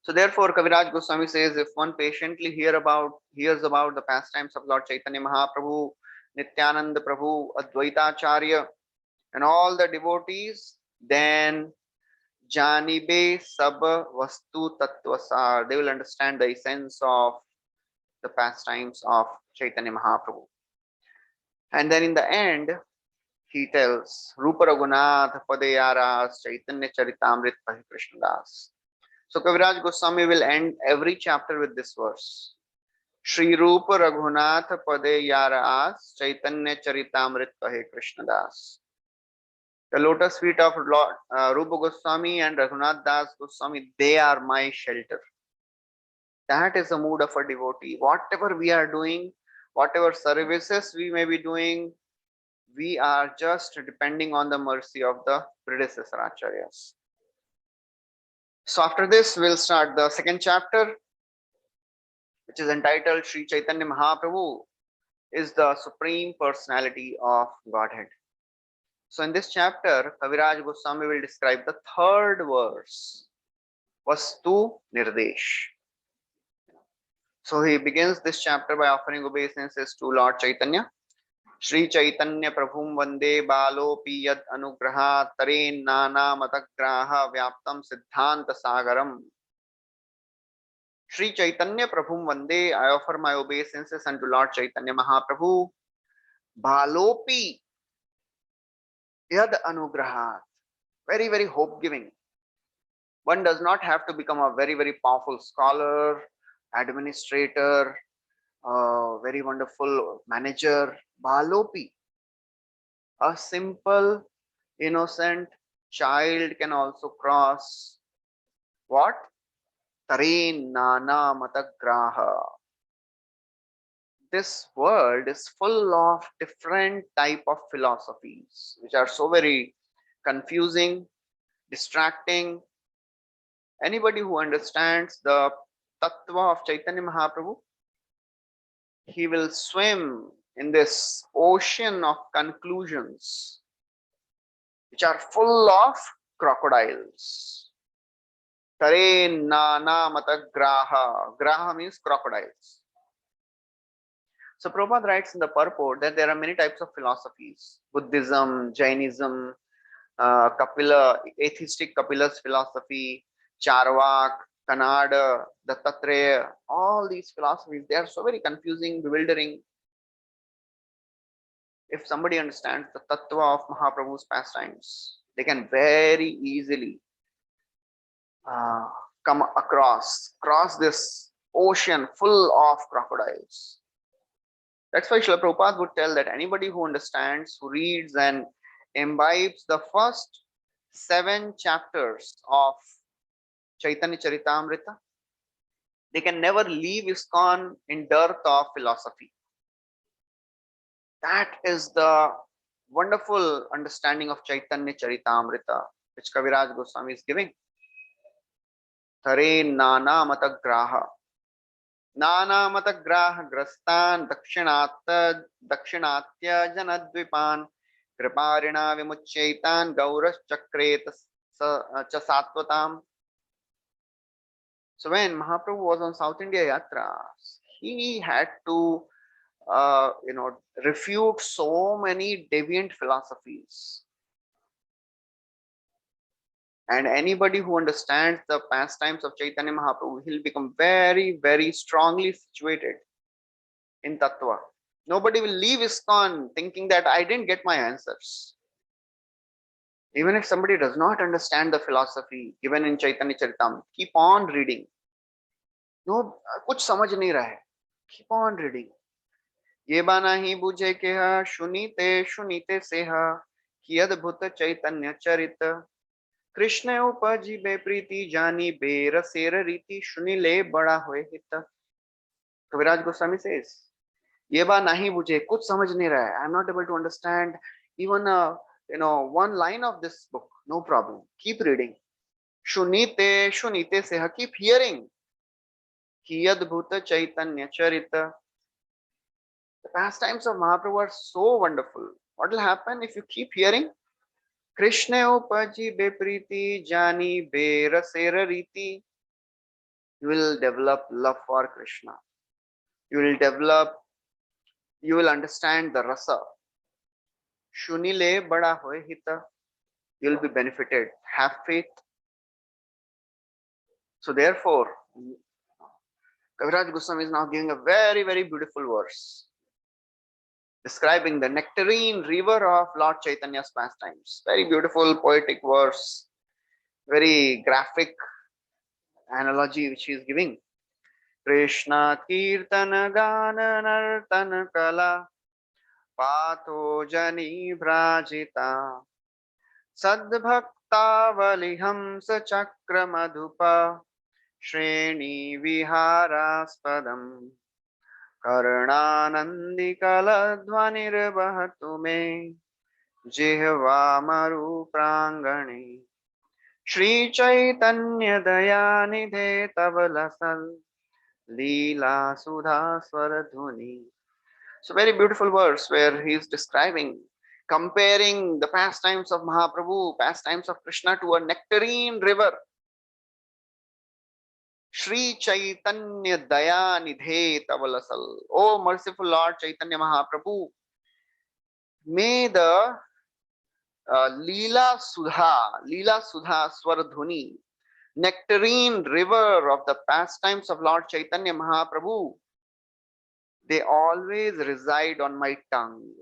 So therefore, Kaviraj Goswami says, if one patiently hears about the pastimes of Lord Chaitanya Mahaprabhu, Nityananda Prabhu, Advaitacharya, and all the devotees, then Janibe Sab Vastu Tattvasar, they will understand the essence of the pastimes of Chaitanya Mahaprabhu. And then in the end, he tells, Rupa Raghunath Padeyaras Chaitanya Charitamrita Pahi Krishnadas. So Kaviraj Goswami will end every chapter with this verse. Shri Rupa Raghunath Padeyaras Chaitanya Charitamrita Pahi Krishnadas. The lotus feet of Lord Rupa Goswami and Raghunath Das Goswami, they are my shelter. That is the mood of a devotee. Whatever we are doing, whatever services we may be doing, we are just depending on the mercy of the predecessor acharyas. So after this, we'll start the second chapter, which is entitled Sri Chaitanya Mahaprabhu is the Supreme Personality of Godhead. So in this chapter, Kaviraj Goswami will describe the third verse, Vastu Nirdesh. So he begins this chapter by offering obeisances to Lord Chaitanya. Shri Chaitanya Prabhum Vande Balopi Yad Anugraha Taren Nana Matagraha Vyaptam Siddhanta Sagaram. Shri Chaitanya Prabhum Vande, I offer my obeisances unto Lord Chaitanya Mahaprabhu. Balopi Yad Anugraha, very, very hope giving. One does not have to become a very, very powerful scholar, administrator, very wonderful manager. Balopi, a simple, innocent child can also cross what? Taren Nana Matagraha. This world is full of different type of philosophies, which are so very confusing, distracting. Anybody who understands the tattva of Chaitanya Mahaprabhu, he will swim in this ocean of conclusions which are full of crocodiles. Tare nana mata graha. Graha means crocodiles. So Prabhupada writes in the purport that there are many types of philosophies: Buddhism, Jainism, Kapila, atheistic Kapila's philosophy, Charvak, Kannada, Dattatreya. All these philosophies, they are so very confusing, bewildering. If somebody understands the tattva of Mahaprabhu's pastimes, they can very easily come cross this ocean full of crocodiles. That's why Srila Prabhupada would tell that anybody who understands, who reads and imbibes the first 7 chapters of Caitanya Caritāmrta, they can never leave ISKCON in dearth of philosophy. That is the wonderful understanding of Caitanya Caritāmrita, which Kaviraj Goswami is giving. Tare nana mata graha. Nana mata graha grastan dakshinatya janadvipan kriparina vimuchaitan gauras chakreta chasatvatam. So when Mahaprabhu was on South India Yatras, he had to refute so many deviant philosophies. And anybody who understands the pastimes of Chaitanya Mahaprabhu, he'll become very, very strongly situated in Tattva. Nobody will leave ISKCON thinking that I didn't get my answers. Even if somebody does not understand the philosophy given in Chaitanya Charitamrita, keep on reading. No, kuch samajh nahi raha hai. Keep on reading. Ye ba nahi bujhe keha shunite shunite seha ki adbhuta Chaitanya Charita. Krishna upaji be priti jani be rasera riti shunile bada hoye hita. Kaviraj Goswami says, ye ba nahi bujhe, kuch samajh nahi raha hai. I am not able to understand even one line of this book. No problem. Keep reading. Shunite shunite seha, keep hearing. Ki adbhuta Chaitanya Charita. The pastimes of Mahaprabhu are so wonderful. What will happen if you keep hearing? Krishna upaji be priti jani be rasera riti. You will develop love for Krishna. You will understand the rasa. Shunile bada hoye hita. You will be benefited. Have faith. So therefore, Kaviraj Goswami is now giving a very, very beautiful verse describing the nectarine river of Lord Chaitanya's pastimes. Very beautiful poetic verse, very graphic analogy which he is giving. Krishna Kirtana Gana Nartana Kala Patho Jani Brajita Sadbhakta Valihamsa Chakra Madhupa Shreni Viharaspadam Karnanandi Kaladhvanir Bahatu Me Jihva Maru Prangani Shri Chaitanya Dayanidhe Tavalasal Leela Sudha Swaradhuni. So very beautiful verse where he is describing, comparing the pastimes of Mahaprabhu, pastimes of Krishna to a nectarine river. Shri Chaitanya Dayanidhe Tavalasal. Oh merciful Lord Chaitanya Mahaprabhu, may the Leela Sudha Swaradhuni, nectarine river of the pastimes of Lord Chaitanya Mahaprabhu, they always reside on my tongue.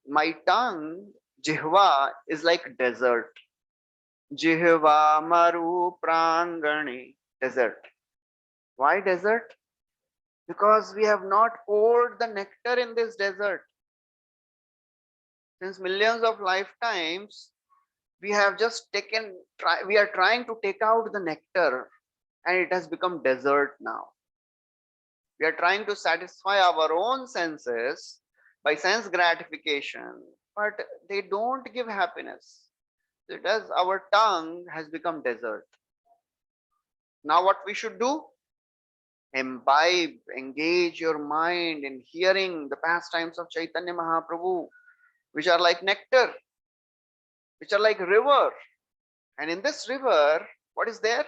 My tongue, Jihva, is like desert. Jihva Maru Prangani, desert. Why desert? Because we have not poured the nectar in this desert. Since millions of lifetimes, we have just we are trying to take out the nectar and it has become desert now. We are trying to satisfy our own senses by sense gratification, but they don't give happiness. Thus, our tongue has become desert. Now what we should do? Imbibe, engage your mind in hearing the pastimes of Chaitanya Mahaprabhu, which are like nectar, which are like river. And in this river, what is there?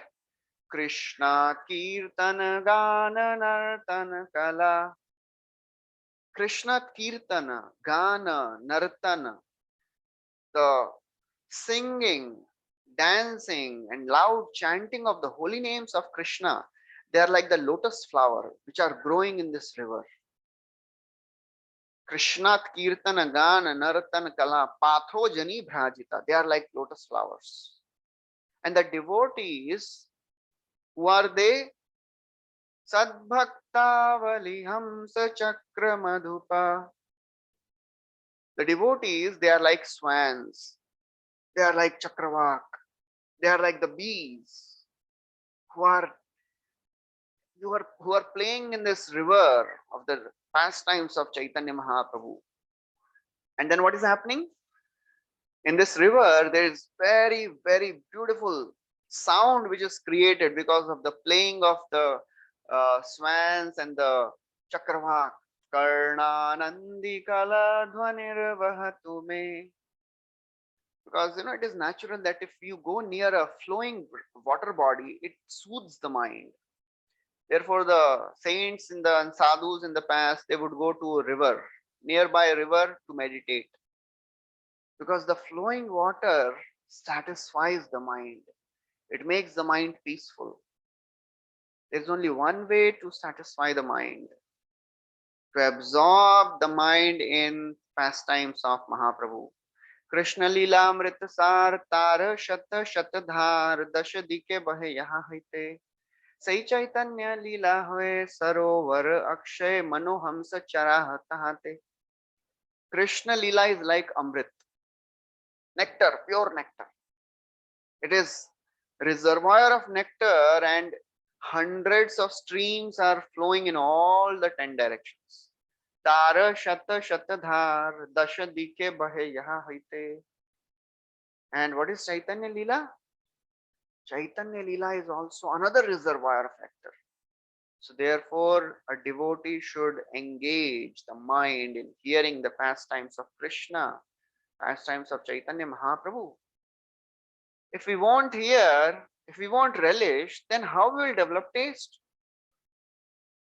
Krishna Kirtana Gana Nartana Kala. Krishna Kirtana, Gana, Nartana, the singing, dancing, and loud chanting of the holy names of Krishna, they are like the lotus flower which are growing in this river. Krishna Kirtana Gana Nartana Kala Patho Jani Bhrajita. They are like lotus flowers. And the devotees, who are they? Sadbhaktavali Hamsa Chakra Madhupa. The devotees, they are like swans. They are like Chakravak. They are like the bees who are playing in this river of the pastimes of Chaitanya Mahaprabhu. And then what is happening? In this river, there is very, very beautiful sound which is created because of the playing of the swans and the Chakravak. Karnanandi kala dhvanir vahatu me. Because it is natural that if you go near a flowing water body, it soothes the mind. Therefore, the saints and sadhus in the past, they would go to a river, nearby a river, to meditate. Because the flowing water satisfies the mind. It makes the mind peaceful. There's only one way to satisfy the mind: to absorb the mind in pastimes of Mahaprabhu. Krishna Lila Amrita Sar Tar Shata Shatadhar Dasha Dike Bahe Yaha Hite. Sai Chaitanya Lila Hoye Sarovar Akshay Mano Hamsa Chara Hatahate. Krishna Lila is like Amrit, nectar, pure nectar. It is reservoir of nectar, and hundreds of streams are flowing in all the 10 directions. Tara Shata Shatadhar Dasha Dike Bahe Yaha Hite. And what is Chaitanya Lila? Chaitanya Lila is also another reservoir of nectar. So therefore, a devotee should engage the mind in hearing the pastimes of Krishna, pastimes of Chaitanya Mahaprabhu. If we won't hear, if we won't relish, then how will we develop taste?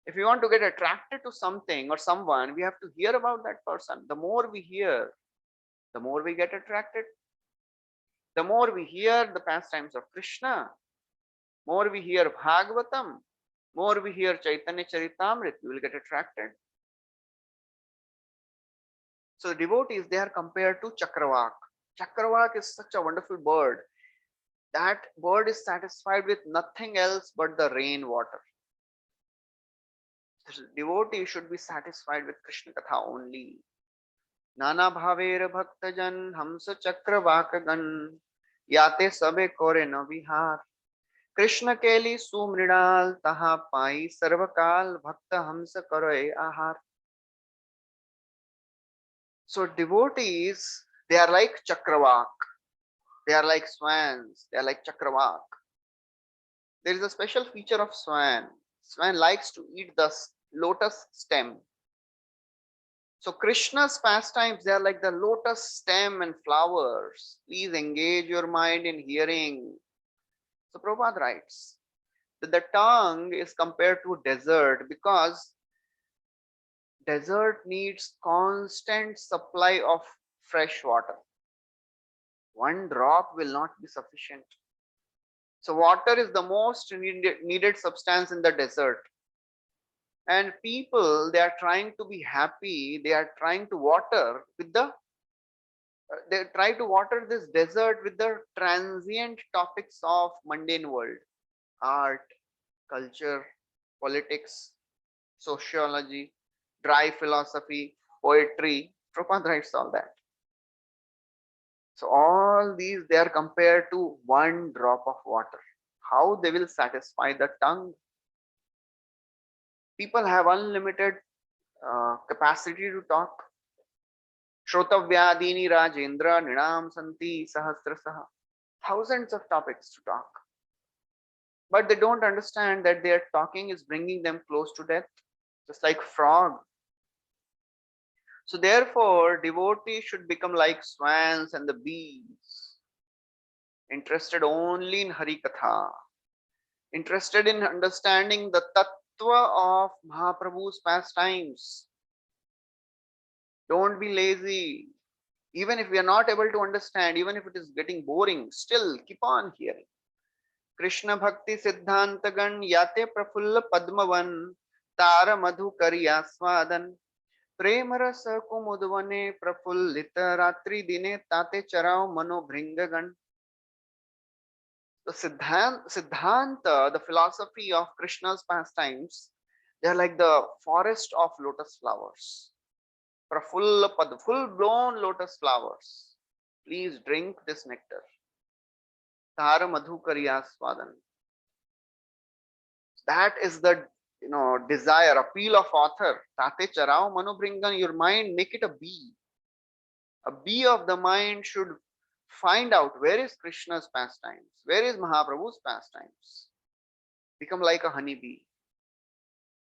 If we want to get attracted to something or someone, we have to hear about that person. The more we hear, the more we get attracted. The more we hear the pastimes of Krishna, more we hear Bhagavatam, more we hear Caitanya Caritāmrta, we will get attracted. So the devotees, they are compared to Chakravak. Chakravak is such a wonderful bird. That bird is satisfied with nothing else but the rainwater. The devotee should be satisfied with Krishna Katha only. Nana bhaver bhaktajan hamsa chakravakagan yate sabe kore na vihar. Krishna keli sumridal taha pai sarvakal bhakta hamsa karoe ahar. So devotees, they are like Chakravak. They are like swans. They are like Chakravak. There is a special feature of swan. Swan likes to eat the lotus stem. So Krishna's pastimes, they are like the lotus stem and flowers. Please engage your mind in hearing. So Prabhupada writes that the tongue is compared to desert because desert needs constant supply of fresh water. One drop will not be sufficient. So water is the most needed substance in the desert. And people, they are trying to be happy. They are trying to water with they try to water this desert with the transient topics of mundane world: art, culture, politics, sociology, dry philosophy, poetry. Prabhupada writes all that. So all these, they are compared to one drop of water. How they will satisfy the tongue? People have unlimited capacity to talk. Shrotavyadini Rajendra Ninam Santi Sahasrasaha. Thousands of topics to talk. but they don't understand that their talking is bringing them close to death, just like frog. So therefore, devotees should become like swans and the bees, interested only in Hari Katha, interested in understanding the tattva of Mahaprabhu's pastimes. Don't be lazy. Even if we are not able to understand, even if it is getting boring, still keep on hearing. Krishna Bhakti Siddhantagan Yate Prafulla Padmavan Tara Madhu Kariya Swadan Prema Rasa Kumudvane Prafullita Ratri Dine Tate Charao Mano Bringagan. The Siddhanta, the philosophy of Krishna's pastimes, they are like the forest of lotus flowers. Prafulla Pad, full blown lotus flowers. Please drink this nectar. Tara Madhu Kariya Swadan. That is the desire, appeal of author. Tate Charao Mano Bringan, your mind, make it a bee. A bee of the mind should find out where is Krishna's pastimes, where is Mahaprabhu's pastimes. Become like a honeybee.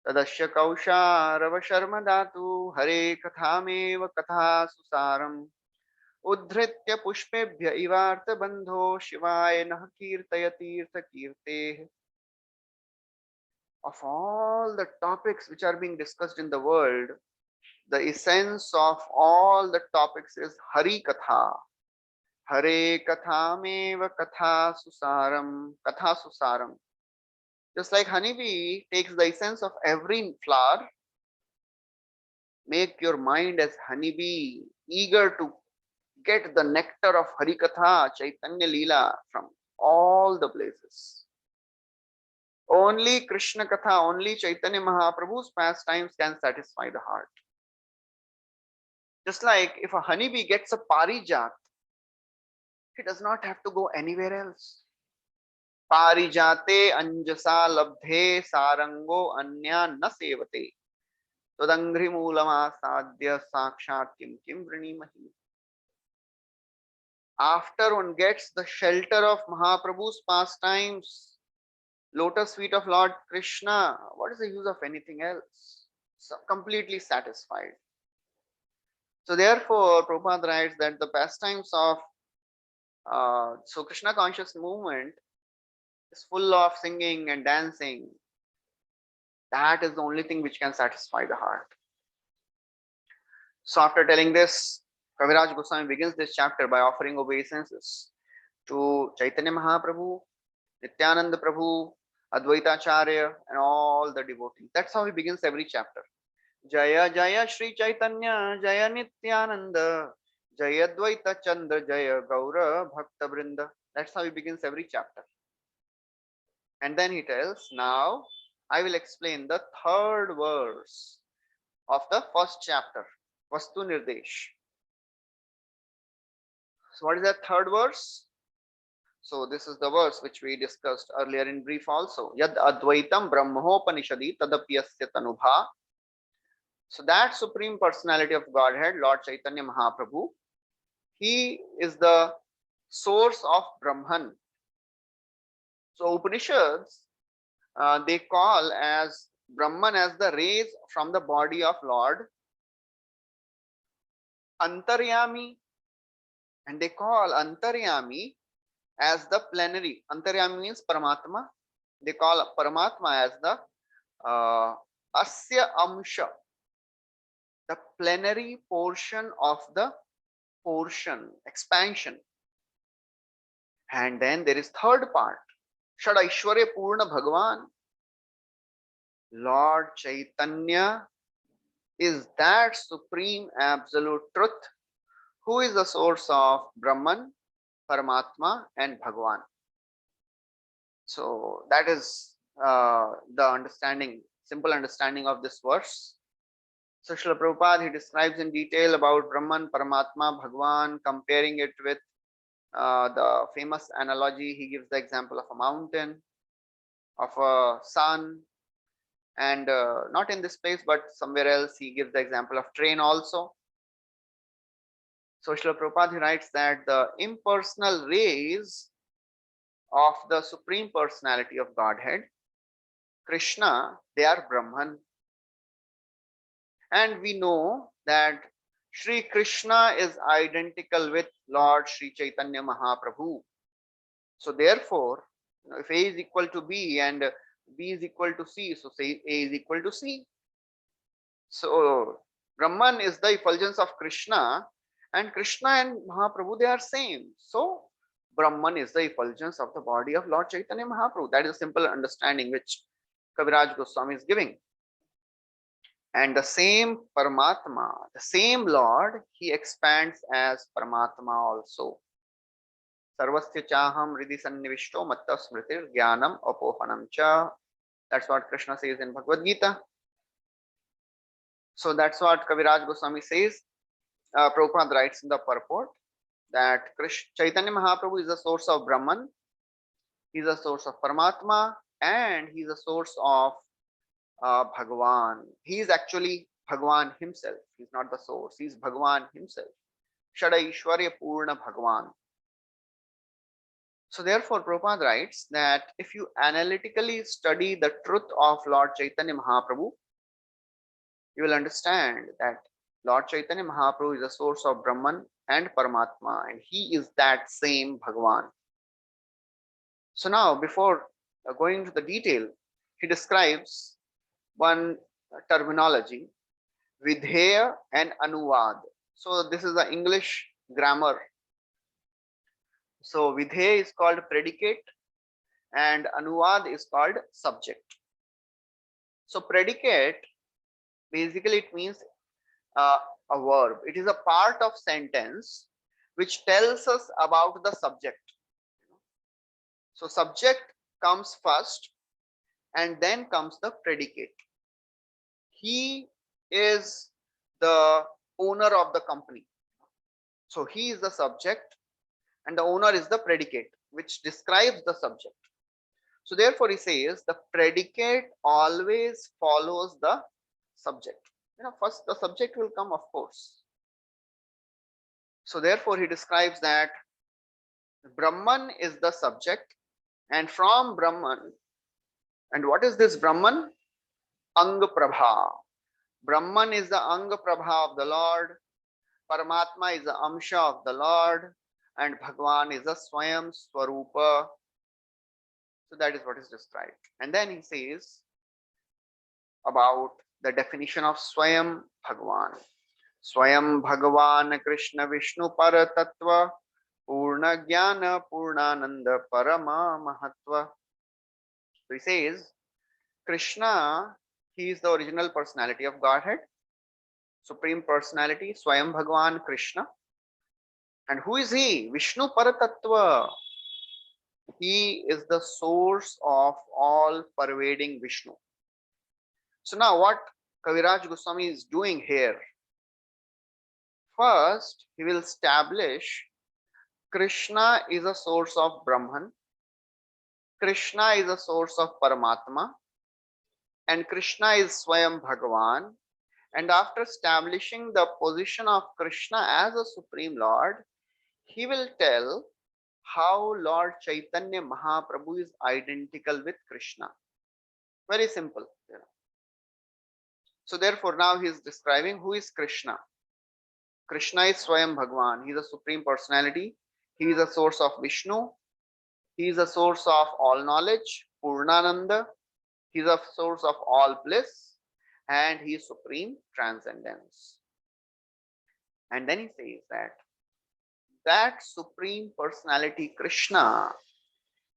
Tadasya Kausha Rava Sharma Datu Hare Kathameva Katha Susaram Udhritya Pushpebhya Ivartha Bandho Shivaya Nah Kirtaya Tirtha Kirte. Of all the topics which are being discussed in the world, the essence of all the topics is Hari Katha. Hare Kathameva Katha Susaram. Katha Susaram. Just like honeybee takes the essence of every flower, make your mind as honeybee, eager to get the nectar of Hari Katha, Caitanya Leela from all the places. Only Krishna Katha, only Chaitanya Mahaprabhu's pastimes can satisfy the heart. Just like if a honeybee gets a parijat, he does not have to go anywhere else. Parijate anjasa labdhe sarango anya na sevate. Tadangri mulama sadhya sakshat kim kim vrinimahi. After one gets the shelter of Mahaprabhu's pastimes, lotus feet of Lord Krishna, what is the use of anything else? So completely satisfied. So therefore, Prabhupada writes that the pastimes of so Krishna conscious movement is full of singing and dancing. That is the only thing which can satisfy the heart. So after telling this, Kaviraj Goswami begins this chapter by offering obeisances to Chaitanya Mahaprabhu, Nityananda Prabhu, Advaitacharya, and all the devotees. That's how he begins every chapter. Jaya Jaya Shri Chaitanya, Jaya Nityananda, Jaya Advaita Chandra, Jaya Gaura Bhakta Vrinda. That's how he begins every chapter. And then he tells, now I will explain the third verse of the first chapter, Vastu Nirdesh. So what is that third verse? So this is the verse which we discussed earlier in brief also. Yad Advaitam Brahmopanishadi Tadapyasya Tanubha. So that Supreme Personality of Godhead, Lord Chaitanya Mahaprabhu, he is the source of Brahman. So Upanishads, they call as Brahman as the rays from the body of Lord Antaryami, and they call Antaryami as the plenary. Antaryami means Paramatma. They call Paramatma as the Asya Amsha, the plenary portion of the portion, expansion. And then there is third part, Shadaishwarya Purna Bhagavan. Lord Chaitanya is that supreme absolute truth who is the source of Brahman, Paramatma, and Bhagavan. So that is the understanding, simple understanding of this verse. So Srila Prabhupada, he describes in detail about Brahman, Paramatma, Bhagavan, comparing it with the famous analogy. He gives the example of a mountain, of a sun, and not in this place, but somewhere else, he gives the example of train also. So Srila Prabhupada, he writes that the impersonal rays of the Supreme Personality of Godhead, Krishna, they are Brahman. And we know that Sri Krishna is identical with Lord Sri Chaitanya Mahaprabhu. So therefore, if A is equal to B and B is equal to C, so say A is equal to C. So Brahman is the effulgence of Krishna, and Krishna and Mahaprabhu, they are same. So Brahman is the effulgence of the body of Lord Chaitanya Mahaprabhu. That is a simple understanding which Kaviraj Goswami is giving. And the same Paramatma, the same Lord, he expands as Paramatma also. Sarvasya chaham hridi sannivishto matta smritir jnanam apohanam cha. That's what Krishna says in Bhagavad Gita. So that's what Kaviraj Goswami says. Prabhupada writes in the purport that Chaitanya Mahaprabhu is the source of Brahman, he is the source of Paramatma, and he is the source of Bhagavan. He is actually Bhagavan himself. He is not the source. He is Bhagavan himself. Shada Ishwarya Purna Bhagavan. So therefore, Prabhupada writes that if you analytically study the truth of Lord Chaitanya Mahaprabhu, you will understand that Lord Chaitanya Mahaprabhu is the source of Brahman and Paramatma, and he is that same Bhagavan. So now, before going into the detail, he describes one terminology, Vidheya and Anuvad. So this is the English grammar. So Vidheya is called predicate and Anuvad is called subject. So predicate, basically it means a verb. It is a part of sentence which tells us about the subject. So subject comes first and then comes the predicate. He is the owner of the company. So he is the subject and the owner is the predicate which describes the subject. So therefore he says the predicate always follows the subject. First the subject will come, of course. So therefore he describes that Brahman is the subject, and from Brahman, and what is this Brahman? Anga Prabha. Brahman is the Anga Prabha of the Lord, Paramatma is the Amsha of the Lord, and Bhagavan is the Swayam Swarupa. So that is what is described. And then he says about the definition of Swayam Bhagavan. Swayam Bhagavan Krishna Vishnu Paratattva Purna Jnana Purnananda Parama Mahatva. So he says Krishna, he is the original personality of Godhead, Supreme Personality, Swayam Bhagavan Krishna. And who is he? Vishnu Paratattva. He is the source of all pervading Vishnu. So now what Kaviraj Goswami is doing here? First, he will establish Krishna is a source of Brahman, Krishna is a source of Paramatma, and Krishna is Swayam Bhagavan. And after establishing the position of Krishna as a Supreme Lord, he will tell how Lord Chaitanya Mahaprabhu is identical with Krishna. Very simple. So therefore now he is describing who is Krishna. Krishna is Swayam Bhagavan. He is a Supreme Personality. He is a source of Vishnu. He is a source of all knowledge, Purnananda. He is a source of all bliss. And he is Supreme Transcendence. And then he says that Supreme Personality Krishna,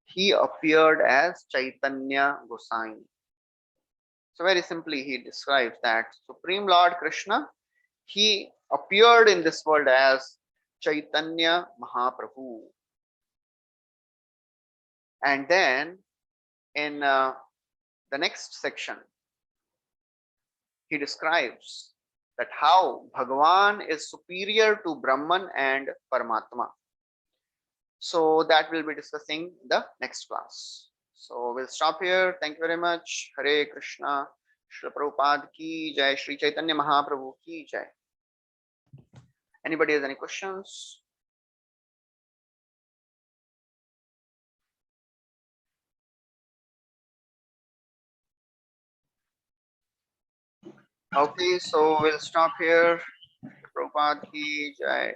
he appeared as Chaitanya Gosai. So very simply he describes that Supreme Lord Krishna, he appeared in this world as Chaitanya Mahaprabhu. And then in the next section, he describes that how Bhagavan is superior to Brahman and Paramatma. So that we'll be discussing in the next class. So we'll stop here. Thank you very much. Hare Krishna. Srila Prabhupada ki jai. Sri Chaitanya Mahaprabhu ki jai. Anybody has any questions? Okay, so we'll stop here. Prabhupada ki jai.